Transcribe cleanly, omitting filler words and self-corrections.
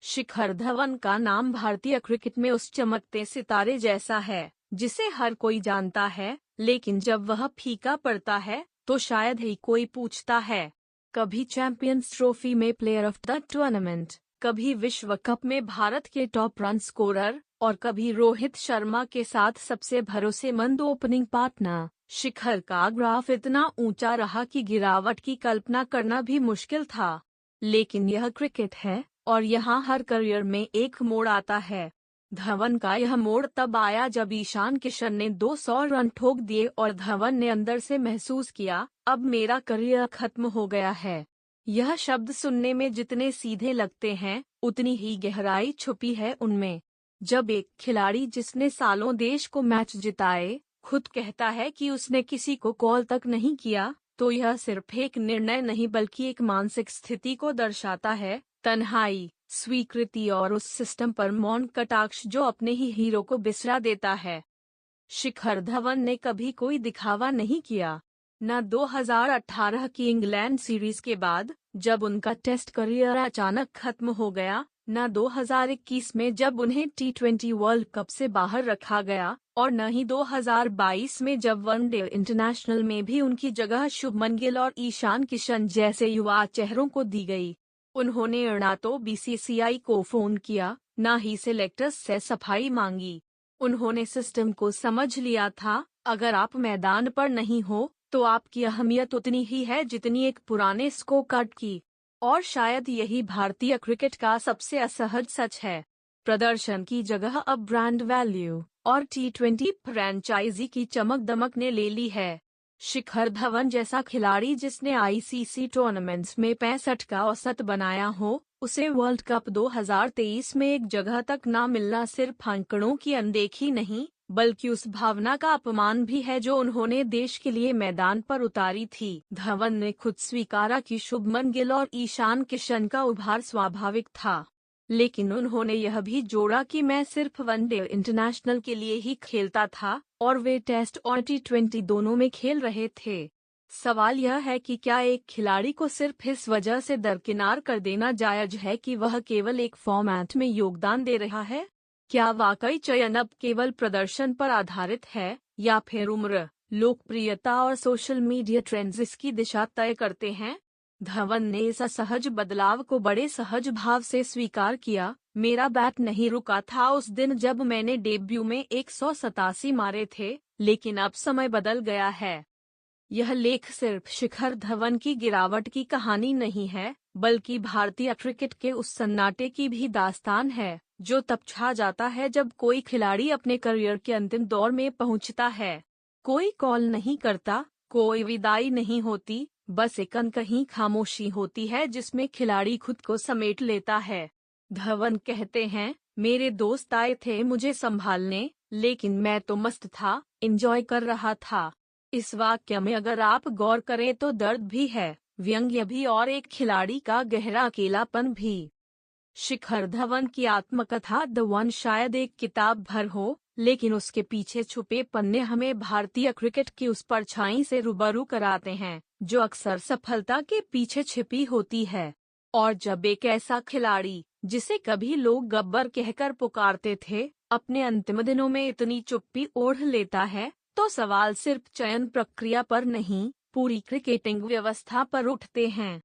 शिखर धवन का नाम भारतीय क्रिकेट में उस चमकते सितारे जैसा है जिसे हर कोई जानता है, लेकिन जब वह फीका पड़ता है तो शायद ही कोई पूछता है। कभी चैंपियंस ट्रॉफी में प्लेयर ऑफ द टूर्नामेंट, कभी विश्व कप में भारत के टॉप रन स्कोरर और कभी रोहित शर्मा के साथ सबसे भरोसेमंद ओपनिंग पार्टनर। शिखर का ग्राफ इतना ऊंचा रहा कि गिरावट की कल्पना करना भी मुश्किल था। लेकिन यह क्रिकेट है और यहाँ हर करियर में एक मोड़ आता है। धवन का यह मोड़ तब आया जब ईशान किशन ने 200 रन ठोक दिए और धवन ने अंदर से महसूस किया, अब मेरा करियर खत्म हो गया है। यह शब्द सुनने में जितने सीधे लगते हैं, उतनी ही गहराई छुपी है उनमें। जब एक खिलाड़ी जिसने सालों देश को मैच जिताए खुद कहता है कि उसने किसी को कॉल तक नहीं किया, तो यह सिर्फ एक निर्णय नहीं बल्कि एक मानसिक स्थिति को दर्शाता है। तन्हाई, स्वीकृति और उस सिस्टम पर मौन कटाक्ष जो अपने ही हीरो को बिसरा देता है। शिखर धवन ने कभी कोई दिखावा नहीं किया, न 2018 की इंग्लैंड सीरीज के बाद जब उनका टेस्ट करियर अचानक खत्म हो गया, न 2021 में जब उन्हें T20 वर्ल्ड कप से बाहर रखा गया, और न ही 2022 में जब वनडे इंटरनेशनल में भी उनकी जगह शुभमन गिल और ईशान किशन जैसे युवा चेहरों को दी गई। उन्होंने न तो बीसीसीआई को फोन किया, न ही सिलेक्टर्स से सफाई मांगी। उन्होंने सिस्टम को समझ लिया था, अगर आप मैदान पर नहीं हो तो आपकी अहमियत उतनी ही है जितनी एक पुराने स्कोर कार्ड की। और शायद यही भारतीय क्रिकेट का सबसे असहज सच है। प्रदर्शन की जगह अब ब्रांड वैल्यू और T20 फ्रैंचाइजी की चमक दमक ने ले ली है। शिखर धवन जैसा खिलाड़ी जिसने आईसीसी टूर्नामेंट्स में 65 का औसत बनाया हो, उसे वर्ल्ड कप 2023 में एक जगह तक ना मिलना सिर्फ आंकड़ों की अनदेखी नहीं, बल्कि उस भावना का अपमान भी है जो उन्होंने देश के लिए मैदान पर उतारी थी। धवन ने खुद स्वीकारा कि शुभमन गिल और ईशान किशन का उभार स्वाभाविक था, लेकिन उन्होंने यह भी जोड़ा कि मैं सिर्फ वनडे इंटरनेशनल के लिए ही खेलता था और वे टेस्ट और T20 दोनों में खेल रहे थे। सवाल यह है कि क्या एक खिलाड़ी को सिर्फ इस वजह से दरकिनार कर देना जायज है कि वह केवल एक फॉर्मेट में योगदान दे रहा है? क्या वाकई चयन अब केवल प्रदर्शन पर आधारित है, या फिर उम्र, लोकप्रियता और सोशल मीडिया ट्रेंड्स इसकी दिशा तय करते हैं? धवन ने इस असहज बदलाव को बड़े सहज भाव से स्वीकार किया। मेरा बैट नहीं रुका था उस दिन जब मैंने डेब्यू में 187 मारे थे, लेकिन अब समय बदल गया है। यह लेख सिर्फ शिखर धवन की गिरावट की कहानी नहीं है, बल्कि भारतीय क्रिकेट के उस सन्नाटे की भी दास्तान है जो तब छा जाता है जब कोई खिलाड़ी अपने करियर के अंतिम दौर में पहुंचता है। कोई कॉल नहीं करता, कोई विदाई नहीं होती, बस एक अनकही खामोशी होती है जिसमें खिलाड़ी खुद को समेट लेता है। धवन कहते हैं, मेरे दोस्त आए थे मुझे संभालने, लेकिन मैं तो मस्त था, एंजॉय कर रहा था। इस वाक्य में अगर आप गौर करें तो दर्द भी है, व्यंग्य भी और एक खिलाड़ी का गहरा अकेलापन भी। शिखर धवन की आत्मकथा द वन शायद एक किताब भर हो, लेकिन उसके पीछे छुपे पन्ने हमें भारतीय क्रिकेट की उस परछाई से रूबरू कराते हैं जो अक्सर सफलता के पीछे छिपी होती है। और जब एक ऐसा खिलाड़ी, जिसे कभी लोग गब्बर कहकर पुकारते थे, अपने अंतिम दिनों में इतनी चुप्पी ओढ़ लेता है, तो सवाल सिर्फ चयन प्रक्रिया पर नहीं, पूरी क्रिकेटिंग व्यवस्था पर उठते हैं।